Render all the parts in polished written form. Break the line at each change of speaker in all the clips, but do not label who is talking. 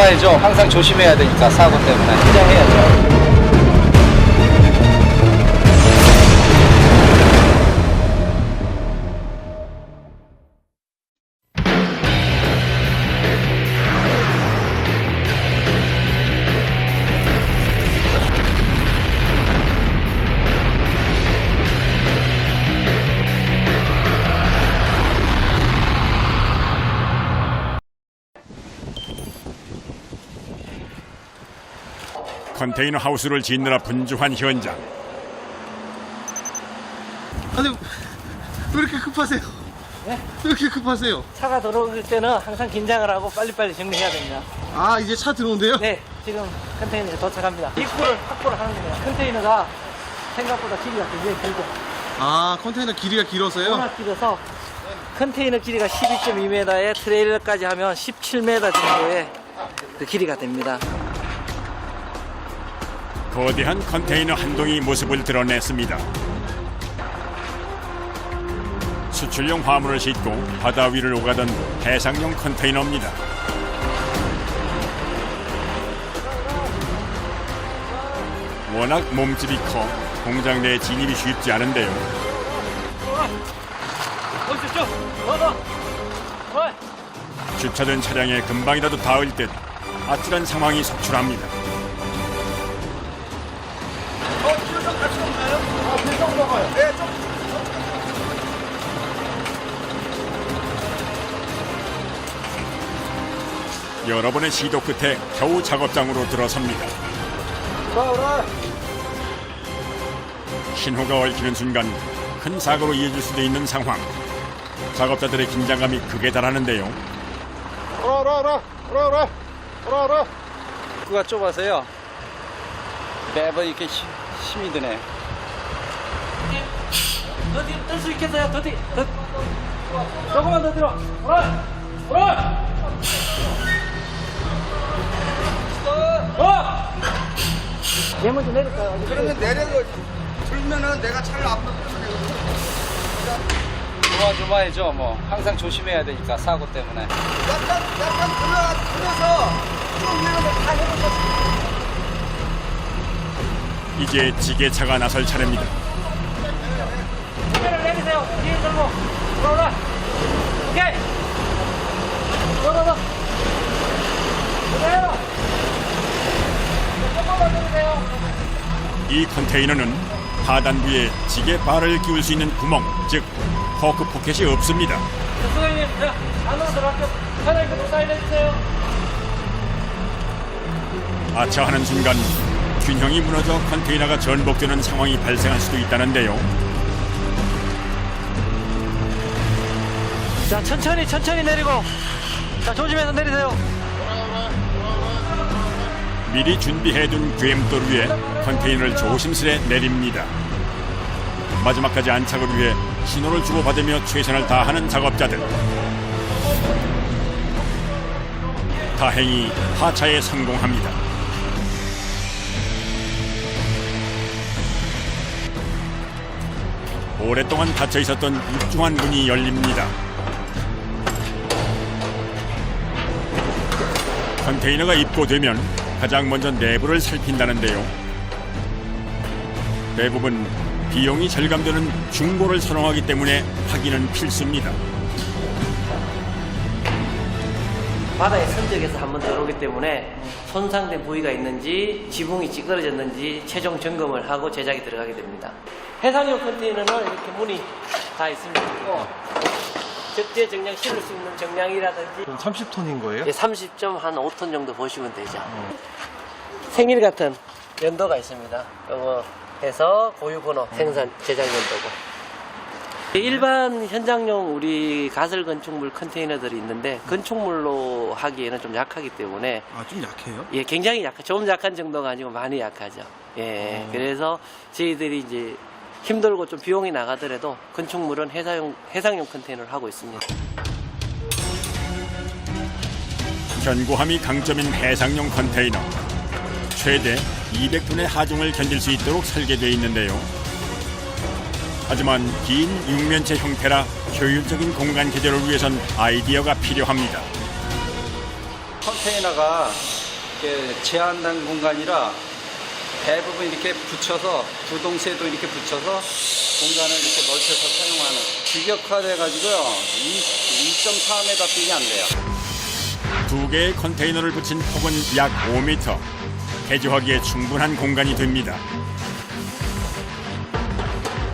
좋아야죠. 항상 조심해야 되니까 사고 때문에 긴장해야죠.
컨테이너 하우스를 짓느라 분주한 현장.
아니 왜 이렇게 급하세요?
네?
왜 이렇게 급하세요?
차가 들어올 때는 항상 긴장을 하고 빨리빨리 정리해야 됩니다.
아 이제 차 들어온대요?
네, 지금 컨테이너에 도착합니다. 입구를 확보를 하는 겁니다. 컨테이너가 생각보다 길이가 굉장히 길고
아 컨테이너 길이가 길어서요?
워낙 길어서 컨테이너 길이가 12.2m에 트레일러까지 하면 17m 정도의 그 길이가 됩니다.
거대한 컨테이너 한 동이 모습을 드러냈습니다. 수출용 화물을 싣고 바다 위를 오가던 해상용 컨테이너입니다. 워낙 몸집이 커 공장 내 진입이 쉽지 않은데요. 주차된 차량에 금방이라도 닿을 듯 아찔한 상황이 속출합니다. 여러 번의 시도 끝에 겨우 작업장으로 들어섭니다. 신호가 얽히는 순간 큰 사고로 이어질 수도 있는 상황. 작업자들의 긴장감이 극에 달하는데요.
입구가 좁아서요. 매번 이렇게 힘이 드네.
더 뒤로 뜰 수 있겠어요? 더 조금만 더 들어. 오라! 얘 먼저 내릴까요?
그러면 내려고 들면은 내가 차를 앞으로
조마조마해죠. 뭐 항상 조심해야 되니까 사고 때문에.
약간 들어서 좀 위로 다 해보자.
이제 지게차가 나설 차례입니다.
고개를 내리세요. 뒤에 들고. 오라. 오케이. 더. 그래요. 조금만 내리세요.
이 컨테이너는 하단부에 지게 발을 끼울 수 있는 구멍, 즉 포크 포켓이 없습니다.
수고님, 자, 안으로 들어갈게요. 사장님, 좀 사인해주세요.
아차하는 순간 균형이 무너져 컨테이너가 전복되는 상황이 발생할 수도 있다는데요.
자, 천천히 내리고. 자, 조심해서 내리세요.
미리 준비해둔 괸돌 위에 컨테이너를 조심스레 내립니다. 마지막까지 안착을 위해 신호를 주고받으며 최선을 다하는 작업자들. 다행히 하차에 성공합니다. 오랫동안 닫혀 있었던 육중한 문이 열립니다. 컨테이너가 입고되면 가장 먼저 내부를 살핀다는데요. 대부분 비용이 절감되는 중고를 선호하기 때문에 확인은 필수입니다.
바다에 선적해서 한번 들어오기 때문에 손상된 부위가 있는지 지붕이 찌그러졌는지 최종 점검을 하고 제작이 들어가게 됩니다. 해상용 컨테이너는 이렇게 문이 다 있습니다. 적재 정량 실을 수 있는 정량이라든지
30톤인 거예요?
30.5톤 정도 보시면 되죠. 생일 같은 연도가 있습니다. 이거 해서 고유번호 생산 제작 연도고. 일반 현장용 우리 가설 건축물 컨테이너들이 있는데 건축물로 하기에는 좀 약하기 때문에
좀 약해요?
예, 굉장히 좀 약한 정도가 아니고 많이 약하죠. 예, 그래서 저희들이 이제 힘들고 좀 비용이 나가더라도 건축물은 해상용 컨테이너를 하고 있습니다.
견고함이 강점인 해상용 컨테이너. 최대 200톤의 하중을 견딜 수 있도록 설계되어 있는데요. 하지만 긴 육면체 형태라 효율적인 공간 개조를 위해선 아이디어가 필요합니다.
컨테이너가 이렇게 제한된 공간이라 대부분 이렇게 붙여서 두 동, 세 동 이렇게 붙여서 공간을 이렇게 넓혀서 사용하는 규격화돼 가지고요. 2.4m밖에 안 돼요.
두 개의 컨테이너를 붙인 폭은 약 5m. 개조하기에 충분한 공간이 됩니다.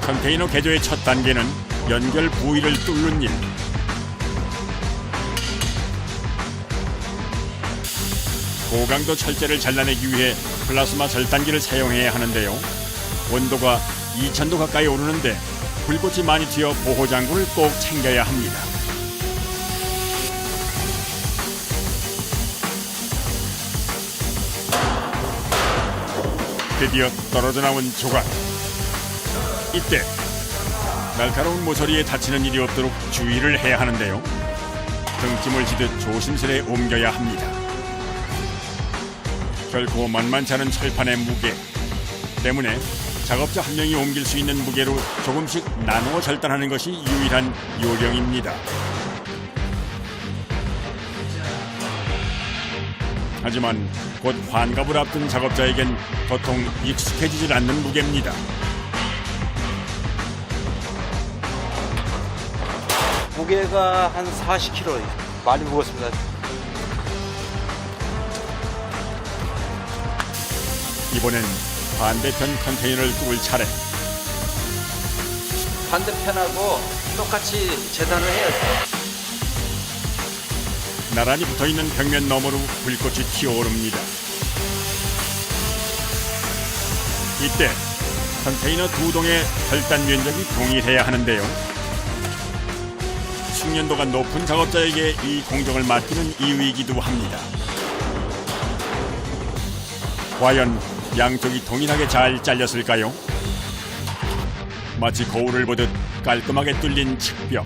컨테이너 개조의 첫 단계는 연결 부위를 뚫는 일. 고강도 철제를 잘라내기 위해 플라스마 절단기를 사용해야 하는데요. 온도가 2000도 가까이 오르는데 불꽃이 많이 튀어 보호장구를 꼭 챙겨야 합니다. 드디어 떨어져 나온 조각. 이때 날카로운 모서리에 다치는 일이 없도록 주의를 해야 하는데요. 등짐을 지듯 조심스레 옮겨야 합니다. 결코 만만치 않은 철판의 무게 때문에 작업자 한 명이 옮길 수 있는 무게로 조금씩 나누어 절단하는 것이 유일한 요령입니다. 하지만 곧 환갑을 앞둔 작업자에겐 도통 익숙해지질 않는 무게입니다.
무게가 한 40kg. 많이 무겁습니다.
이번엔 반대편 컨테이너를 뚫을 차례.
반대편하고 똑같이 재단을 해야 돼요.
나란히 붙어있는 벽면 너머로 불꽃이 튀어오릅니다. 이때 컨테이너 두 동의 절단 면적이 동일해야 하는데요. 숙련도가 높은 작업자에게 이 공정을 맡기는 이유이기도 합니다. 과연 양쪽이 동일하게 잘 잘렸을까요? 마치 거울을 보듯 깔끔하게 뚫린 측벽.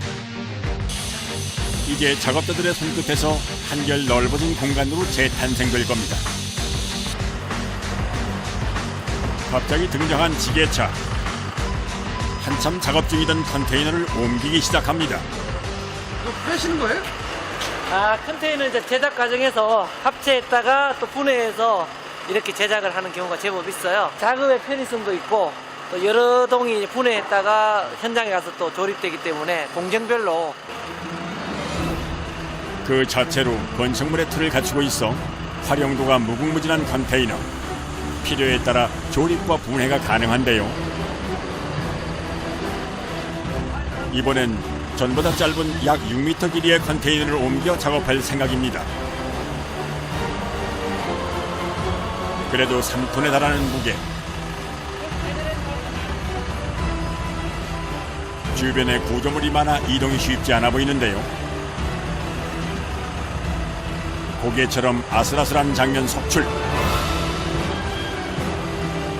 이제 작업자들의 손끝에서 한결 넓어진 공간으로 재탄생될 겁니다. 갑자기 등장한 지게차. 한참 작업 중이던 컨테이너를 옮기기 시작합니다.
이거 빼시는 거예요?
컨테이너 이제 제작 과정에서 합체했다가 또 분해해서 이렇게 제작을 하는 경우가 제법 있어요. 작업의 편의성도 있고 또 여러 동이 분해했다가 현장에 가서 또 조립되기 때문에 공정별로
그 자체로 건축물의 틀을 갖추고 있어 활용도가 무궁무진한 컨테이너. 필요에 따라 조립과 분해가 가능한데요. 이번엔 전보다 짧은 약 6m 길이의 컨테이너를 옮겨 작업할 생각입니다. 그래도 3톤에 달하는 무게. 주변에 구조물이 많아 이동이 쉽지 않아 보이는데요. 고개처럼 아슬아슬한 장면 속출.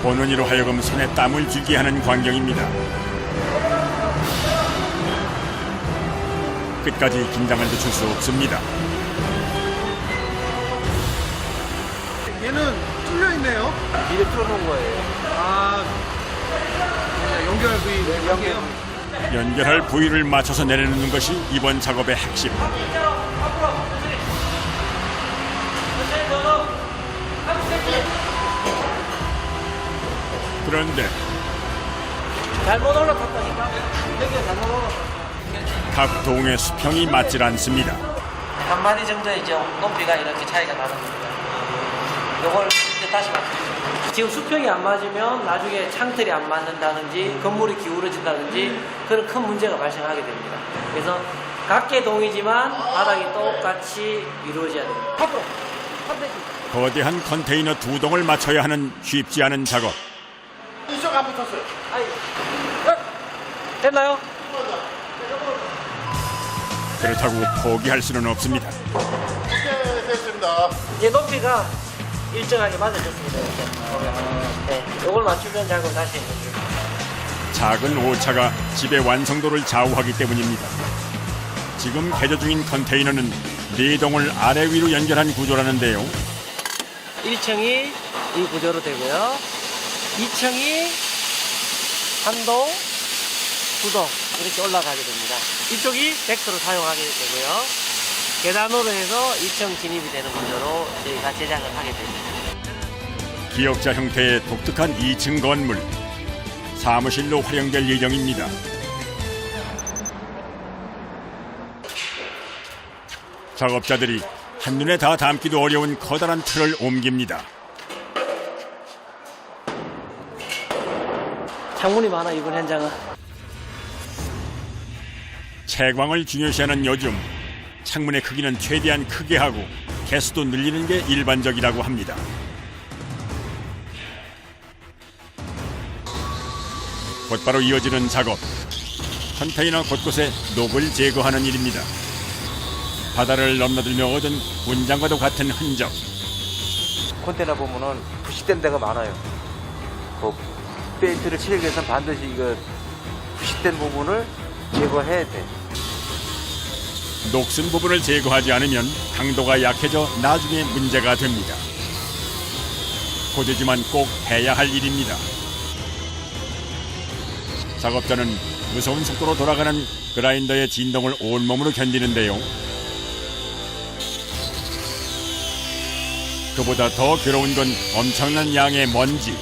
보는 이로 하여금 손에 땀을 쥐게 하는 광경입니다. 끝까지 긴장을 늦출 수 없습니다.
얘는 뚫려 있네요.
미리 뚫어놓은 거예요.
그냥 연결 부위 연결.
연결할 부위를 맞춰서 내려놓는 것이 이번 작업의 핵심. 그런데
잘못 올라탔다니까. 여기가 잘못 올라탔다.
각 동의 수평이 맞질 않습니다.
한 마디 정도 이제 높이가 이렇게 차이가 나는 겁니다. 요걸 이제 다시 맞추죠. 지금 수평이 안 맞으면 나중에 창틀이 안 맞는다든지 건물이 기울어진다든지 그런 큰 문제가 발생하게 됩니다. 그래서 각개 동이지만 바닥이 똑같이 이루어져야 됩니다. 앞으로
거대한 컨테이너 두 동을 맞춰야 하는 쉽지 않은 작업.
이쪽 안 붙었어요.
됐나요?
그렇다고 포기할 수는 없습니다.
됐습니다.
이제 높이가 일정하게 맞아졌습니다. 이렇게. 네, 요걸 맞추면 작업 다시 해줍니다.
작은 오차가 집의 완성도를 좌우하기 때문입니다. 지금 개조 중인 컨테이너는 4동을 아래 위로 연결한 구조라는데요.
1층이 이 구조로 되고요. 2층이 한 동, 두 동 이렇게 올라가게 됩니다. 이쪽이 벡터로 사용하게 되고요. 계단으로 해서 2층 진입이 되는 구조로 저희가 제작을 하게 됩니다.
기역자 형태의 독특한 2층 건물. 사무실로 활용될 예정입니다. 작업자들이 한눈에 다 담기도 어려운 커다란 틀을 옮깁니다.
창문이 많아 이번 현장은.
채광을 중요시하는 요즘 창문의 크기는 최대한 크게 하고 개수도 늘리는 게 일반적이라고 합니다. 곧바로 이어지는 작업. 컨테이너 곳곳에 녹을 제거하는 일입니다. 바다를 넘나들며 얻은 분장과도 같은 흔적.
컨테이너 보면은 부식된 데가 많아요. 그 페인트를 칠하기 위해서 반드시 이거 부식된 부분을 제거해야 돼.
녹슨 부분을 제거하지 않으면 강도가 약해져 나중에 문제가 됩니다. 고되지만 꼭 해야 할 일입니다. 작업자는 무서운 속도로 돌아가는 그라인더의 진동을 온몸으로 견디는데요. 그보다 더 괴로운 건 엄청난 양의 먼지.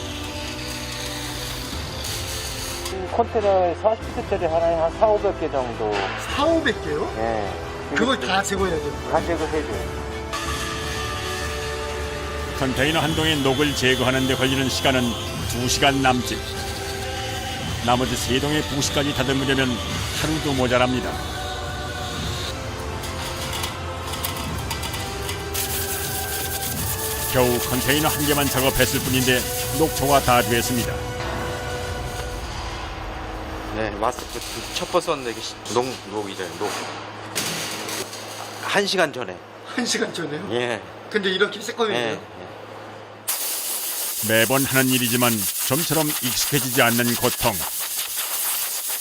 컨테이너 40피트짜리 하나에 한 4,500개 정도.
4,500개요?
예.
그걸 다 제거해야 돼요.
다 제거해줘요.
컨테이너 한 동의 녹을 제거하는 데 걸리는 시간은 2시간 남짓. 나머지 3동의 부식까지 다듬으려면 하루도 모자랍니다. 겨우 컨테이너 한 개만 작업했을 뿐인데 녹초가 다 됐습니다.
네, 마스크 첫 번 썼는데 이게 녹이잖아요. 녹. 1시간 전에.
1시간 전에요?
예.
근데 이렇게 새거든요.
예.
매번 하는 일이지만 좀처럼 익숙해지지 않는 고통.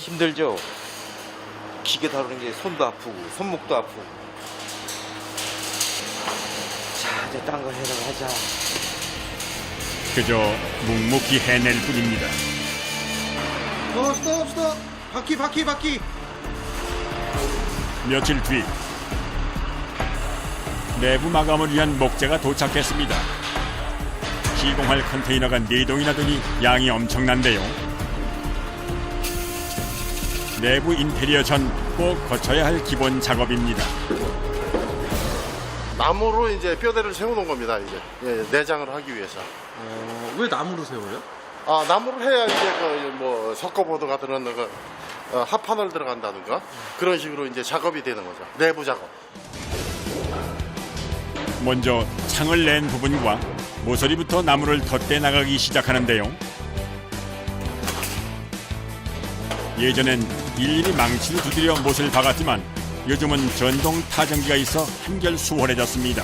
힘들죠. 기계 다루는 게 손도 아프고 손목도 아프고. 자, 이제 딴 거 해라 하자.
그저 묵묵히 해낼 뿐입니다.
스톱. 바퀴.
며칠 뒤 내부 마감을 위한 목재가 도착했습니다. 시공할 컨테이너가 4동이나 되니 양이 엄청난데요. 내부 인테리어 전 꼭 거쳐야 할 기본 작업입니다.
나무로 이제 뼈대를 세워놓은 겁니다. 이제 내장을 하기 위해서.
왜 나무로 세워요?
아, 나무를 해야 이제 뭐 석고보드가 들어가는 거, 합판을 들어간다든가 그런 식으로 이제 작업이 되는 거죠. 내부 작업.
먼저 창을 낸 부분과 모서리부터 나무를 덧대 나가기 시작하는데요. 예전엔 일일이 망치로 두드려 못을 박았지만 요즘은 전동 타전기가 있어 한결 수월해졌습니다.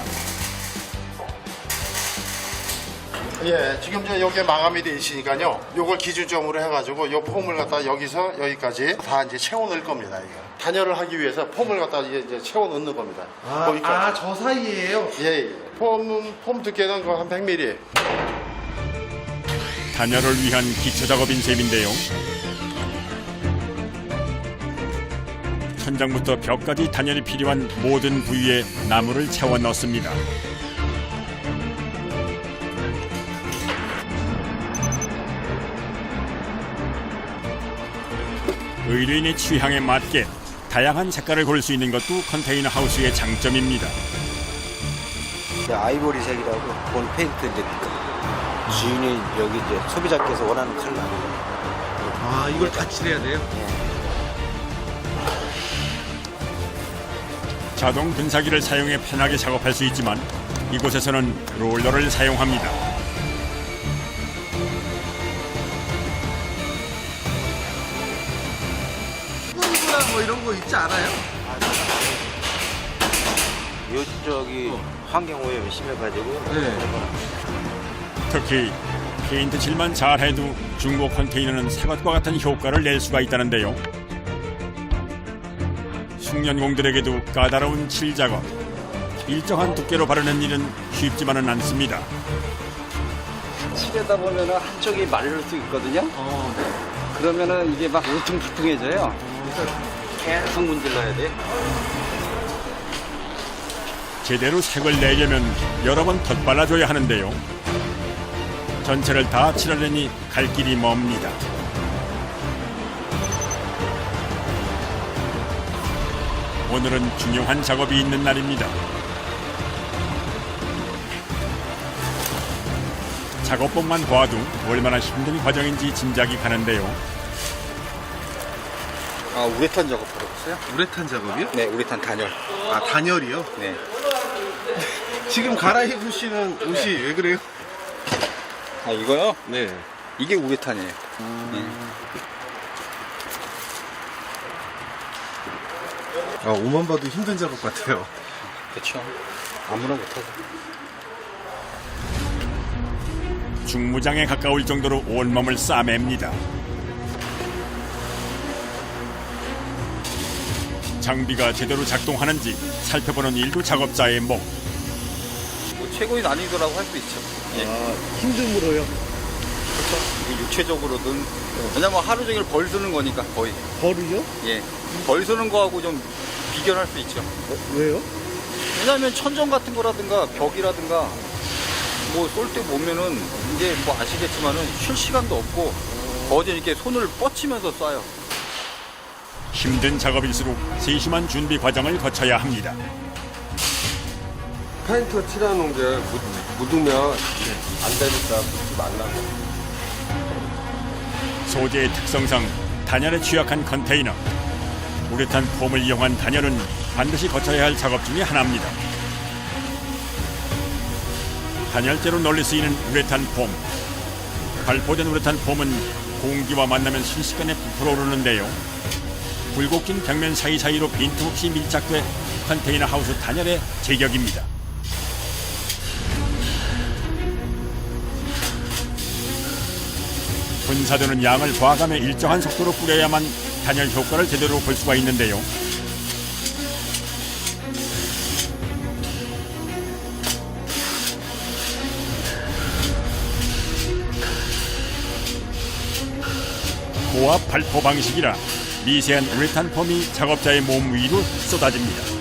예, 지금 저 여기에 마감이 돼 있으니까요. 요걸 기준점으로 해가지고 요 폼을 갖다 여기서 여기까지 다 이제 채워 넣을 겁니다. 이거. 단열을 하기 위해서 폼을 갖다 이제 채워 넣는 겁니다. 거기까지.
저 사이에요?
예. 폼 두께는 한 100mm.
단열을 위한 기초 작업인 셈인데요. 천장부터 벽까지 단열이 필요한 모든 부위에 나무를 채워 넣습니다. 의뢰인의 취향에 맞게 다양한 색깔을 고를 수 있는 것도 컨테이너 하우스의 장점입니다.
아이보리색이라고 본 페인트 이제 주인이 여기 이제 소비자께서 원하는 컬러.
아, 이걸 다 칠해야 돼요?
자동 분사기를 사용해 편하게 작업할 수 있지만 이곳에서는 롤러를 사용합니다.
꿀이나 뭐 이런 거 있지 않아요?
저기 환경오염이 심해가지고.
네.
특히 페인트 칠만 잘해도 중고 컨테이너는 새것과 같은 효과를 낼 수가 있다는데요. 숙련공들에게도 까다로운 칠 작업. 일정한 두께로 바르는 일은 쉽지만은 않습니다.
칠하다 보면은 한쪽이 마를 수 있거든요. 그러면은 이게 막 울퉁불퉁해져요. 계속 문질러야 돼.
제대로 색을 내려면 여러 번 덧발라줘야 하는데요. 전체를 다 칠하려니 갈 길이 멉니다. 오늘은 중요한 작업이 있는 날입니다. 작업복만 봐도 얼마나 힘든 과정인지 짐작이 가는데요.
아, 우레탄 작업하러 왔어요?
우레탄 작업이요?
네, 우레탄 단열.
아, 단열이요?
네.
지금 갈아입으시는 옷이 왜 그래요?
아, 이거요?
네.
이게 우레탄이에요.
아, 옷만 봐도 힘든 작업 같아요.
그렇죠. 아무나 못하죠.
중무장에 가까울 정도로 온몸을 싸맵니다. 장비가 제대로 작동하는지 살펴보는 일도 작업자의 목.
뭐 최고의 난이도라고 할 수 있죠. 예.
힘듦으로요?
그렇죠. 이게 육체적으로든. 왜냐면 하루 종일 벌 쓰는 거니까 거의.
벌을요?
예. 벌 쓰는 거하고 좀 비교할 수 있죠.
왜요?
왜냐하면 천정 같은 거라든가 벽이라든가 뭐 쏠 때 보면은 이제 뭐 아시겠지만은 쉴 시간도 없고 거진 이렇게 손을 뻗치면서 쏴요.
힘든 작업일수록 세심한 준비 과정을 거쳐야 합니다.
페인트 칠하는 게 묻으면 안 되니까 묻지 말라고.
소재의 특성상 단열에 취약한 컨테이너. 우레탄 폼을 이용한 단열은 반드시 거쳐야 할 작업 중에 하나입니다. 단열재로 널리 쓰이는 우레탄 폼. 발포된 우레탄 폼은 공기와 만나면 순식간에 부풀어 오르는데요. 굴곡 긴 벽면 사이사이로 빈틈없이 밀착돼 컨테이너 하우스 단열의 제격입니다. 분사되는 양을 봐가며 일정한 속도로 뿌려야만 단열 효과를 제대로 볼 수가 있는데요. 고압 발포 방식이라 미세한 우레탄 폼이 작업자의 몸 위로 쏟아집니다.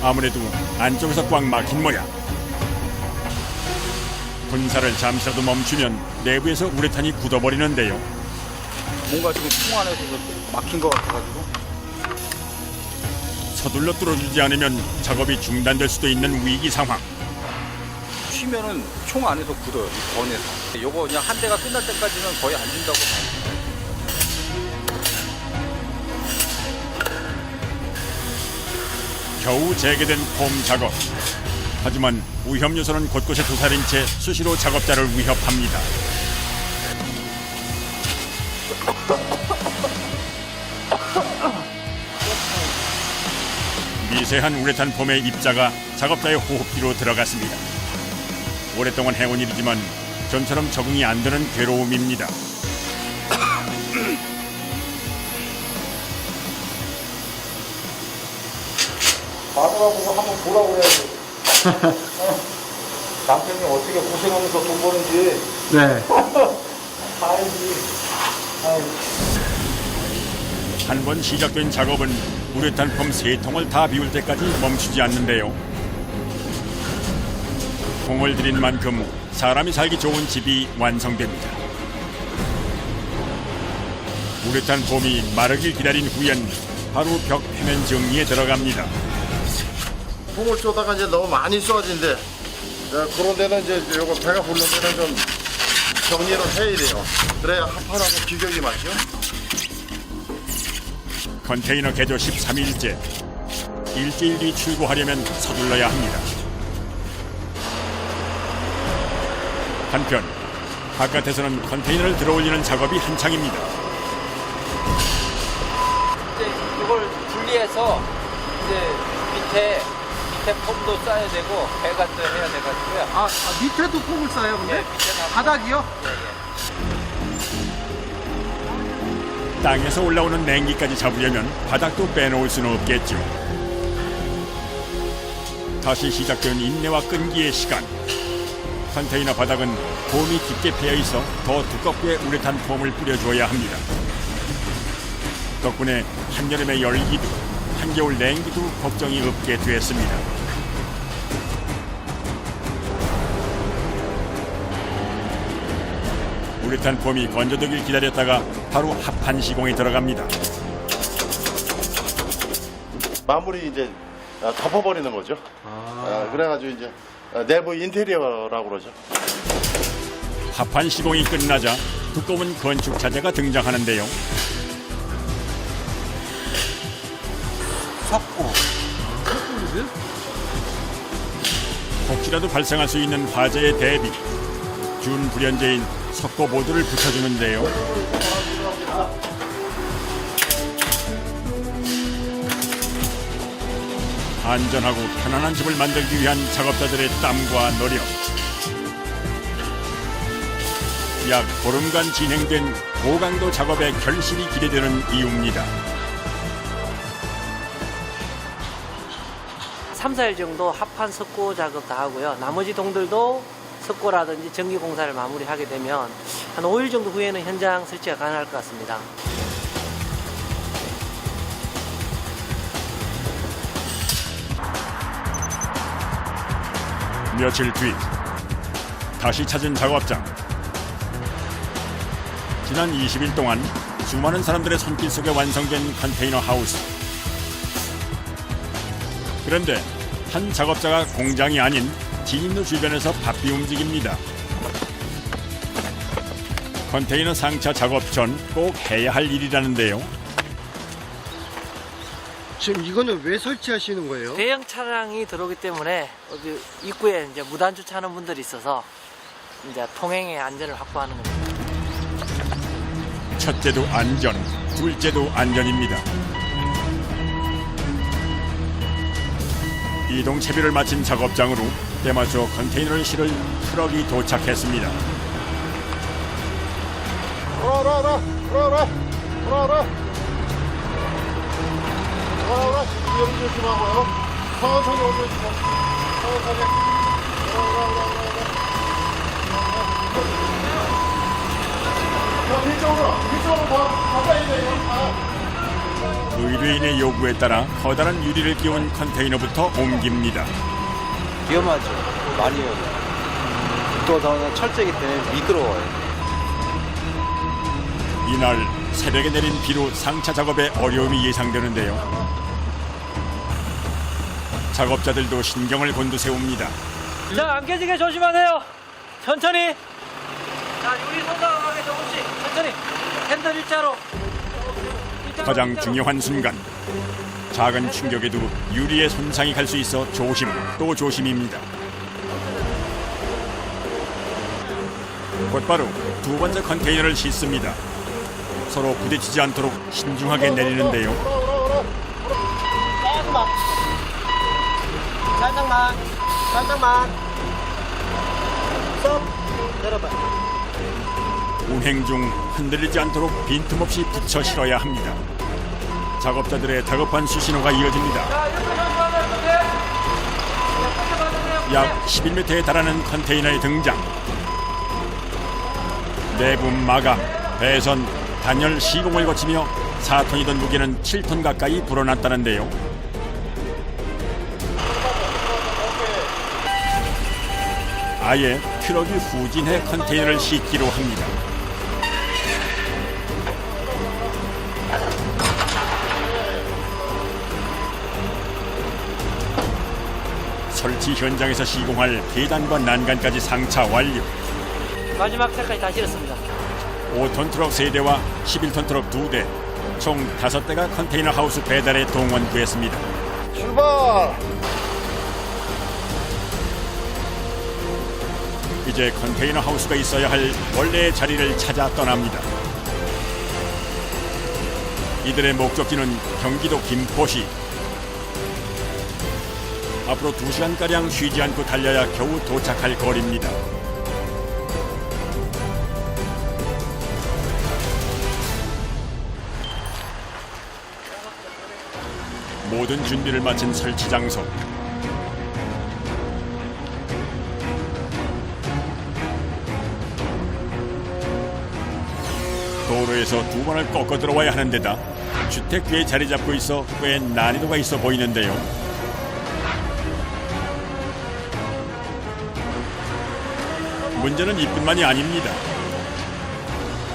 아무래도 안쪽에서 꽉 막힌 모양. 분사를 잠시라도 멈추면 내부에서 우레탄이 굳어버리는데요.
뭔가 지금 통 안에서 막힌 것 같아가지고.
서둘러 뚫어주지 않으면 작업이 중단될 수도 있는 위기 상황.
쉬면은 총 안에서 굳어요. 이 건에서. 요거 그냥 한 대가 끝날 때까지는 거의 안 준다고 봐요.
겨우 재개된 폼 작업. 하지만 위험 요소는 곳곳에 도사린 채 수시로 작업자를 위협합니다. 미세한 우레탄 폼의 입자가 작업자의 호흡기로 들어갔습니다. 오랫동안 해온 일이지만 전처럼 적응이 안 되는 괴로움입니다.
마누라 보고 한번 보라고 해야지. 남편이 어떻게 고생하면서 돈 버는지.
네.
알지.
한 번 시작된 작업은 우레탄 폼 3통을 다 비울 때까지 멈추지 않는데요. 공을 들인 만큼 사람이 살기 좋은 집이 완성됩니다. 우레탄 폼이 마르길 기다린 후엔 바로 벽 표면 정리에 들어갑니다.
폼을 쏘다가 이제 너무 많이 쏘아진대. 그런 데는 이제 요거 배가 부르는 데는 좀 정리를 해야 돼요. 그래야 한판하고 비격이 맞죠.
컨테이너 개조 13일째. 일주일 뒤 출고하려면 서둘러야 합니다. 한편 바깥에서는 컨테이너를 들어올리는 작업이 한창입니다.
이제 이걸 분리해서 이제 밑에 폼도 쌓아야 되고 배관도 해야 돼가지고요.
아, 밑에도 폼을 싸요, 근데?
예, 밑에는
바닥이요?
땅에서 올라오는 냉기까지 잡으려면 바닥도 빼놓을 수는 없겠죠. 다시 시작된 인내와 끈기의 시간. 컨테이너 바닥은 폼이 깊게 패여 있어 더 두껍게 우레탄 폼을 뿌려주어야 합니다. 덕분에 한여름의 열기도 한겨울 냉기도 걱정이 없게 됐습니다. 우레탄 폼이 건조되길 기다렸다가 바로 합판 시공에 들어갑니다.
마무리 이제 덮어버리는 거죠. 그래가지고 이제 내부 인테리어라고 그러죠.
합판 시공이 끝나자 두꺼운 건축 자재가 등장하는데요. 혹시라도 발생할 수 있는 화재에 대비 준불연제인 석고보드를 붙여주는데요. 안전하고 편안한 집을 만들기 위한 작업자들의 땀과 노력. 약 보름간 진행된 고강도 작업의 결실이 기대되는 이유입니다.
3, 4일 정도 합판 석고 작업 다 하고요. 나머지 동들도 석고라든지 전기 공사를 마무리하게 되면 한 5일 정도 후에는 현장 설치가 가능할 것 같습니다.
며칠 뒤 다시 찾은 작업장. 지난 20일 동안 수많은 사람들의 손길 속에 완성된 컨테이너 하우스. 그런데 한 작업자가 공장이 아닌 진입로 주변에서 바삐 움직입니다. 컨테이너 상차 작업 전 꼭 해야 할 일이라는데요.
지금 이거는 왜 설치하시는 거예요?
대형 차량이 들어오기 때문에 여기 입구에 이제 무단 주차하는 분들이 있어서 이제 통행의 안전을 확보하는 겁니다.
첫째도 안전, 둘째도 안전입니다. 이동 채비를 마친 작업장으로 때맞춰 컨테이너를 실을 트럭이 도착했습니다.
위험 조심하고요. 천천히 올려주세요. 천천히. 뒤쪽으로 더 가까이 돼요.
의뢰인의 요구에 따라 커다란 유리를 끼운 컨테이너부터 옮깁니다.
위험하죠. 많이 위험해요. 또 철제이기 때문에 미끄러워요.
이날 새벽에 내린 비로 상차 작업에 어려움이 예상되는데요. 작업자들도 신경을 곤두세웁니다.
자, 안 깨지게 조심하세요. 천천히. 자, 유리 손상하게 조금씩 천천히. 핸들 일자로.
가장 중요한 순간. 작은 충격에도 유리에 손상이 갈 수 있어 조심 또 조심입니다. 곧바로 두 번째 컨테이너를 싣습니다. 서로 부딪히지 않도록 신중하게 내리는데요.
살짝만. 스톱. 내려봐.
운행 중 흔들리지 않도록 빈틈없이 붙여 실어야 합니다. 작업자들의 다급한 수신호가 이어집니다. 약 11m에 달하는 컨테이너의 등장. 내부 마감, 배선, 단열 시공을 거치며 4톤이던 무게는 7톤 가까이 불어났다는데요. 아예 트럭이 후진해 컨테이너를 싣기로 합니다. 설치 현장에서 시공할 계단과 난간까지 상차 완료.
마지막 차까지 다 실었습니다.
5톤 트럭 3대와 11톤 트럭 2대, 총 5대가 컨테이너 하우스 배달에 동원됐습니다.
출발!
이제 컨테이너 하우스가 있어야 할 원래의 자리를 찾아 떠납니다. 이들의 목적지는 경기도 김포시. 앞으로 2시간가량 쉬지 않고 달려야 겨우 도착할 거리입니다. 모든 준비를 마친 설치 장소. 도로에서 두 번을 꺾어 들어와야 하는 데다 주택 뒤에 자리 잡고 있어 꽤 난이도가 있어 보이는데요. 문제는 이뿐만이 아닙니다.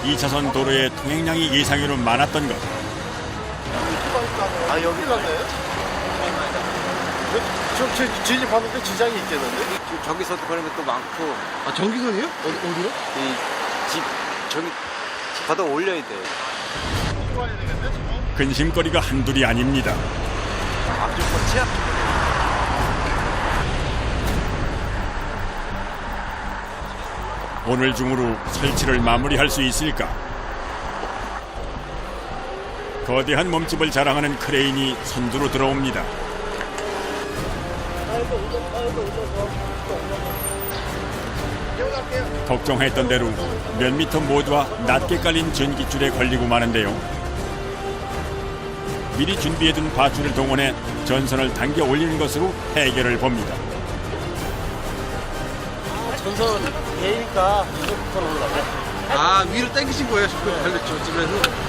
2차선 도로의 통행량이 예상외로 많았던 것.
아, 여기 갔네? 저 진입하는데 지장이 있겠는데?
지금 전기선도 그런 것도 많고
아, 전기선이요? 어디로?
집 저기 걷어 올려야 돼.
근심거리가 한둘이 아닙니다.
앞쪽 거치야?
오늘 중으로 설치를 마무리할 수 있을까? 거대한 몸집을 자랑하는 크레인이 선두로 들어옵니다. 걱정했던 대로 몇 미터 모두와 낮게 깔린 전기줄에 걸리고 마는데요. 미리 준비해둔 밧줄을 동원해 전선을 당겨 올리는 것으로 해결을 봅니다.
전선 대니까 이거부터 올라가.
아, 위로 당기신 거예요? 저쯤에서?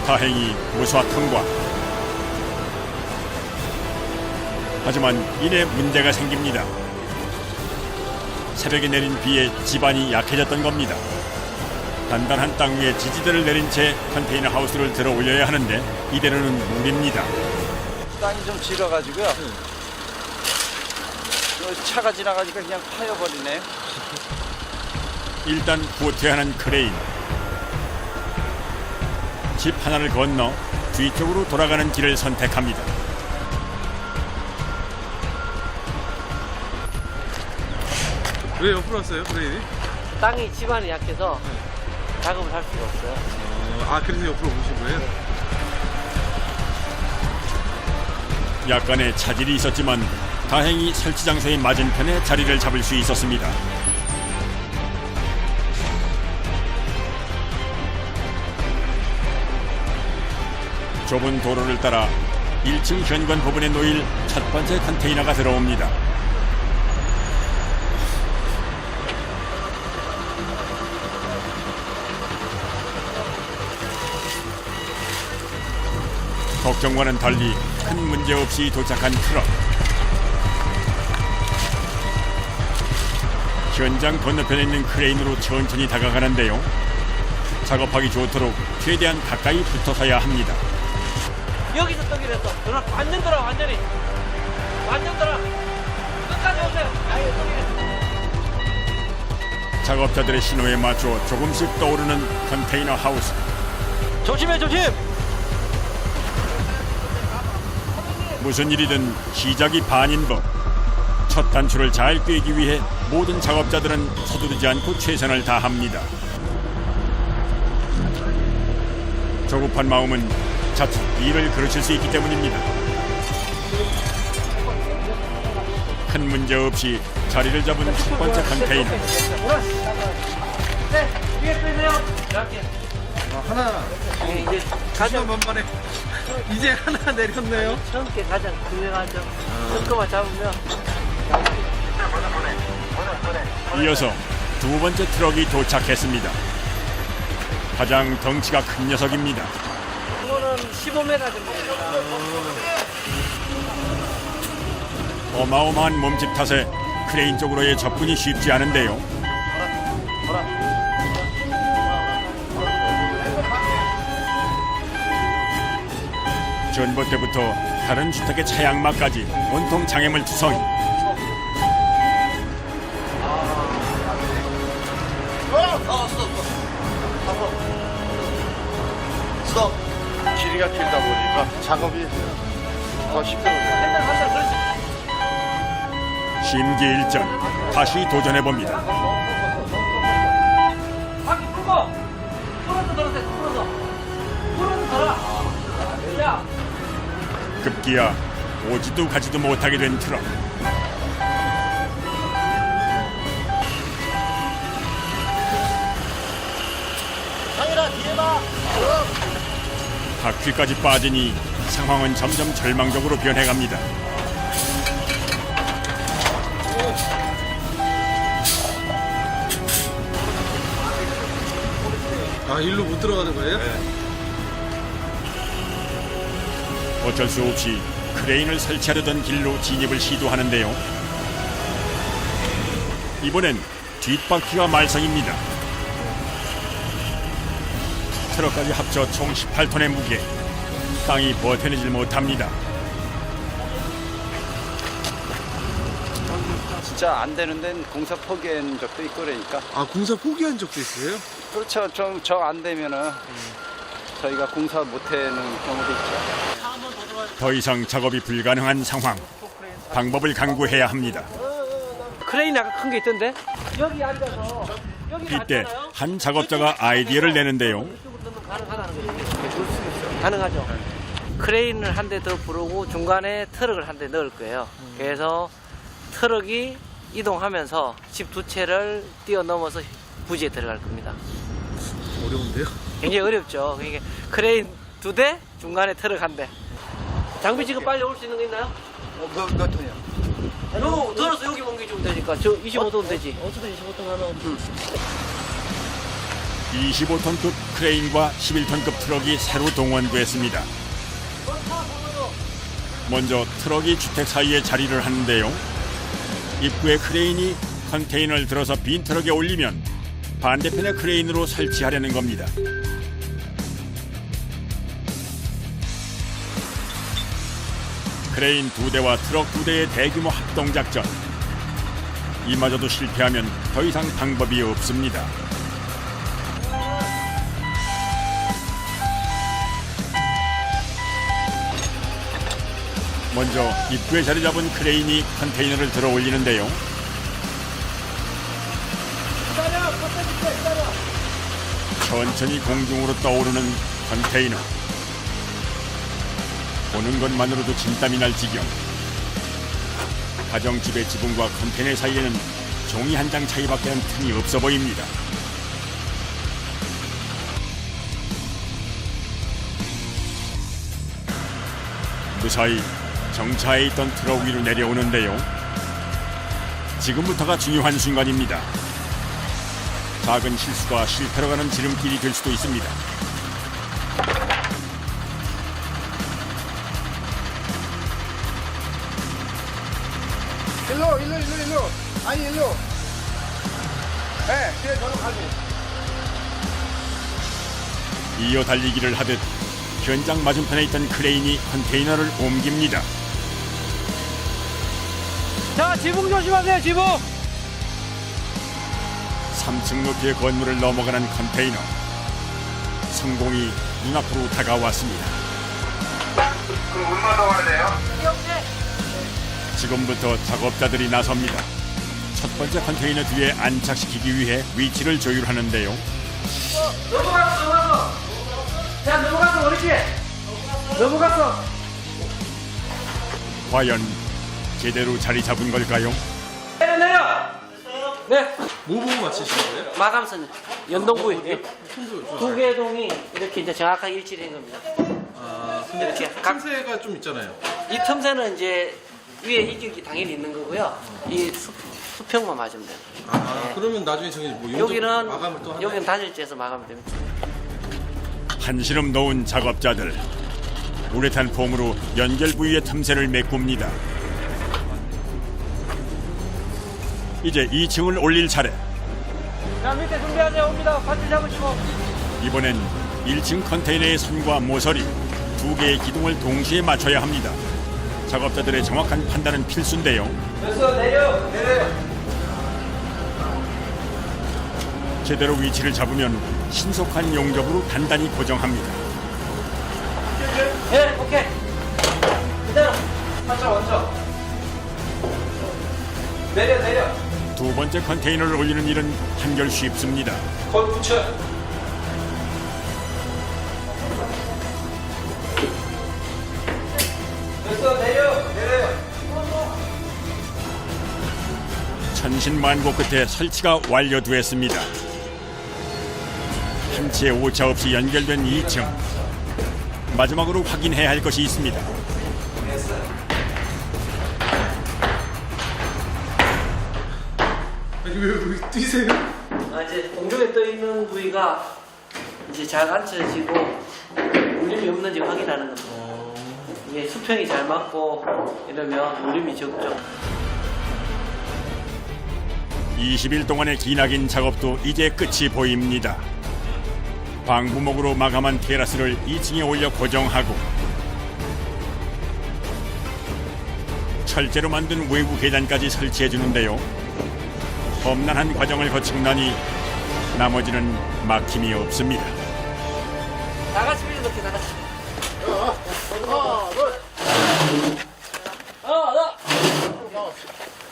다행히 무사 통과. 하지만 이내 문제가 생깁니다. 새벽에 내린 비에 집안이 약해졌던 겁니다. 단단한 땅 위에 지지대를 내린 채 컨테이너 하우스를 들어 올려야 하는데 이대로는 무리입니다.
땅이 좀 질어가지고요. 차가 지나가니까 그냥 파여버리네.
일단 후퇴 하는 크레인. 집 하나를 건너 뒤쪽으로 돌아가는 길을 선택합니다.
왜 옆으로 왔어요, 브레인이?
땅이 집안이 약해서 작업을 할 수가 없어요.
아, 그래서 옆으로 오신 거예요?
약간의 차질이 있었지만 다행히 설치 장소의 맞은편에 자리를 잡을 수 있었습니다. 좁은 도로를 따라 1층 현관 부분에 놓일 첫 번째 컨테이너가 들어옵니다. 걱정과는 달리 큰 문제 없이 도착한 트럭. 현장 건너편에 있는 크레인으로 천천히 다가가는데요. 작업하기 좋도록 최대한 가까이 붙어서야 합니다.
여기서 떡이랬어. 돌아, 완전 돌아, 완전히. 완전 돌아. 끝까지 오세요. 아예 떡이.
작업자들의 신호에 맞춰 조금씩 떠오르는 컨테이너 하우스.
조심해, 조심!
무슨 일이든 시작이 반인 법. 첫 단추를 잘 꿰기 위해 모든 작업자들은 서두르지 않고 최선을 다합니다. 조급한 마음은 자칫 일을 그르칠 수 있기 때문입니다. 큰 문제 없이 자리를 잡은 첫 번째 컨테이너.
네, 위에 빼세요. 이렇게.
하나,
이제 가장
만만해. 이제 하나 내렸네요.
처음께 가장 중요하죠. 섞어만 잡으면.
이어서 두 번째 트럭이 도착했습니다. 가장 덩치가 큰 녀석입니다.
이거는 15m 정도 됩니다.
어마어마한 몸집 탓에 크레인 쪽으로의 접근이 쉽지 않은데요. 전봇대부터 다른 주택의 차양막까지 온통 장애물 투성이.
스톱! 길이가 길다 보니까 작업이 더 힘들어요.
심기일전 다시 도전해봅니다.
바퀴 풀고! 풀어서 돌아서, 풀어서! 풀어서 돌아! 야!
급기야 오지도 가지도 못하게 된 트럭.
상일아, 뒤에 봐!
바퀴까지 빠지니 상황은 점점 절망적으로 변해갑니다.
아, 일로 못 들어가는 거예요?
어쩔 수 없이 크레인을 설치하려던 길로 진입을 시도하는데요. 이번엔 뒷바퀴가 말썽입니다. 트럭까지 합쳐 총 18톤의 무게. 땅이 버텨내질 못합니다.
진짜 안 되는 데는 공사 포기한 적도 있고 그러니까.
아, 공사 포기한 적도 있어요?
그렇죠. 정 안 되면은 저희가 공사 못하는 경우도 있죠.
더 이상 작업이 불가능한 상황. 방법을 강구해야 합니다.
크레인 아까 큰 게 있던데? 여기 앉아서 여기
이때 한 작업자가 아이디어를 내는데요.
가능하죠. 크레인을 한 대 더 부르고 중간에 트럭을 한 대 넣을 거예요. 그래서 트럭이 이동하면서 집 두 채를 뛰어넘어서 부지에 들어갈 겁니다.
어려운데요?
굉장히 어렵죠. 그러니까 크레인 두 대, 중간에 트럭 한 대. 장비 지금 빨리 올 수 있는 거 있나요?
몇 톤이요?
요 들어서 여기 옮겨주면 되니까 저 25톤 되지. 어쩌다 25톤 하나.
25톤급 크레인과 11톤급 트럭이 새로 동원됐습니다. 먼저 트럭이 주택 사이에 자리를 하는데요. 입구에 크레인이 컨테이너를 들어서 빈 트럭에 올리면 반대편의 크레인으로 설치하려는 겁니다. 크레인 2대와 트럭 2대의 대규모 합동작전. 이마저도 실패하면 더 이상 방법이 없습니다. 먼저 입구에 자리 잡은 크레인이 컨테이너를 들어 올리는데요. 천천히 공중으로 떠오르는 컨테이너. 보는 것만으로도 진땀이 날 지경. 가정집의 지붕과 컨테이너 사이에는 종이 한 장 차이밖에 는 틈이 없어 보입니다. 무사히 정차해 있던 트럭 위로 내려오는데요. 지금부터가 중요한 순간입니다. 작은 실수가 실패로 가는 지름길이 될 수도 있습니다.
일로. 아니, 일로. 네, 그래, 저로 가지.
이어 달리기를 하듯 현장 맞은편에 있던 크레인이 컨테이너를 옮깁니다.
자, 지붕 조심하세요, 지붕!
3층 높이의 건물을 넘어가는 컨테이너. 성공이 눈앞으로 다가왔습니다.
그럼 얼마 더 가야 돼요?
지금부터 작업자들이 나섭니다. 첫 번째 컨테이너 뒤에 안착시키기 위해 위치를 조율하는데요.
넘어갔어. 자, 넘어갔어, 어렵지? 넘어갔어.
과연 제대로 자리 잡은 걸까요?
내려! 네.
뭐 보고 맞히신 거예요?
마감선, 연동부위. 두 개의 동이 이렇게 이제 정확하게 일치를 한 겁니다.
아,
이렇게.
틈새가 좀 있잖아요.
이 틈새는 이제 위에 이격이 당연히 있는 거고요. 이 수평만 맞으면 돼요.
아, 그러면 나중에 저기 뭐 용접
여기는,
마감을 또 하나요?
여기는 다질지에서 마감이 됩니다.
한시름 놓은 작업자들. 우레탄 폼으로 연결 부위의 틈새를 메꿉니다. 이제 2층을 올릴 차례.
자, 밑에 준비하세요. 옵니다. 바줄 잡으시고.
이번엔 1층 컨테이너의 선과 모서리 두 개의 기둥을 동시에 맞춰야 합니다. 작업자들의 정확한 판단은 필수인데요.
됐어, 내려.
제대로 위치를 잡으면 신속한 용접으로 단단히 고정합니다.
네, 오케이. 그대로. 맞춰, 먼저. 내려.
두 번째 컨테이너를 올리는 일은 한결 쉽습니다.
거기 붙여. 됐어, 내려.
천신만고 끝에 설치가 완료됐습니다. 한치의 오차 없이 연결된 2층. 마지막으로 확인해야 할 것이 있습니다.
아니, 왜 뛰세요?
아, 이제 공중에 떠 있는 부위가 이제 잘 앉혀지고 울림이 없는지 확인하는 겁니다. 이게 수평이 잘 맞고 이러면 울림이 적죠.
20일 동안의 기나긴 작업도 이제 끝이 보입니다. 방부목으로 마감한 테라스를 2층에 올려 고정하고 철제로 만든 외부 계단까지 설치해 주는데요. 험난한 과정을 거치고 나니 나머지는 막힘이 없습니다.
다 같이 밀어넣게 다 같이.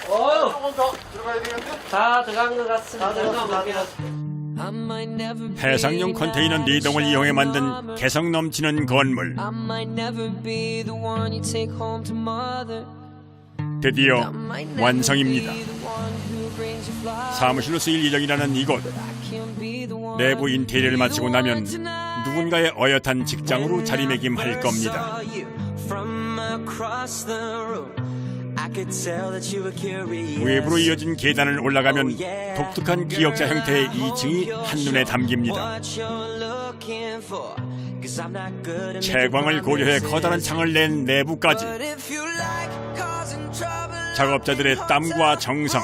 조금 더 들어가야 되겠는데?
다 들어간 것 같습니다.
해상용 컨테이너 4동을 이용해 만든 개성 넘치는 건물. 드디어 완성입니다. 사무실로 쓰일 예정이라는 이곳. 내부 인테리어를 마치고 나면 누군가의 어엿한 직장으로 자리매김할 겁니다. 외부로 이어진 계단을 올라가면 독특한 기역자 형태의 2층이 한눈에 담깁니다. 채광을 고려해 커다란 창을 낸 내부까지 작업자들의 땀과 정성,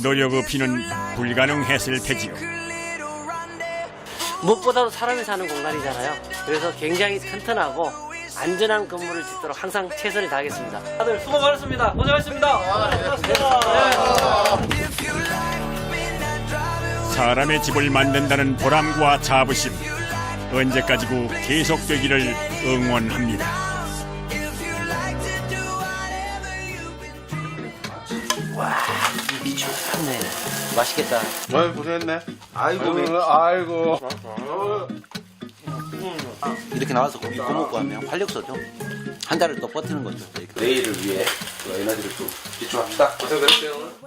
노력 없이는 불가능했을 테지요.
무엇보다도 사람이 사는 공간이잖아요. 그래서 굉장히 튼튼하고 안전한 건물을 짓도록 항상 최선을 다하겠습니다. 다들 수고 많으셨습니다. 고생하셨습니다.
사람의 집을 만든다는 보람과 자부심, 언제까지고 계속되기를 응원합니다.
와, 이 미쳤네. 맛있겠다.
아유, 고생했네.
아이고.
이렇게 나와서 고기 구워먹고 하면 활력소죠. 한 달을 또 버티는 거죠.
내일을 위해 에너지를 또 기초합시다. 고생했어요.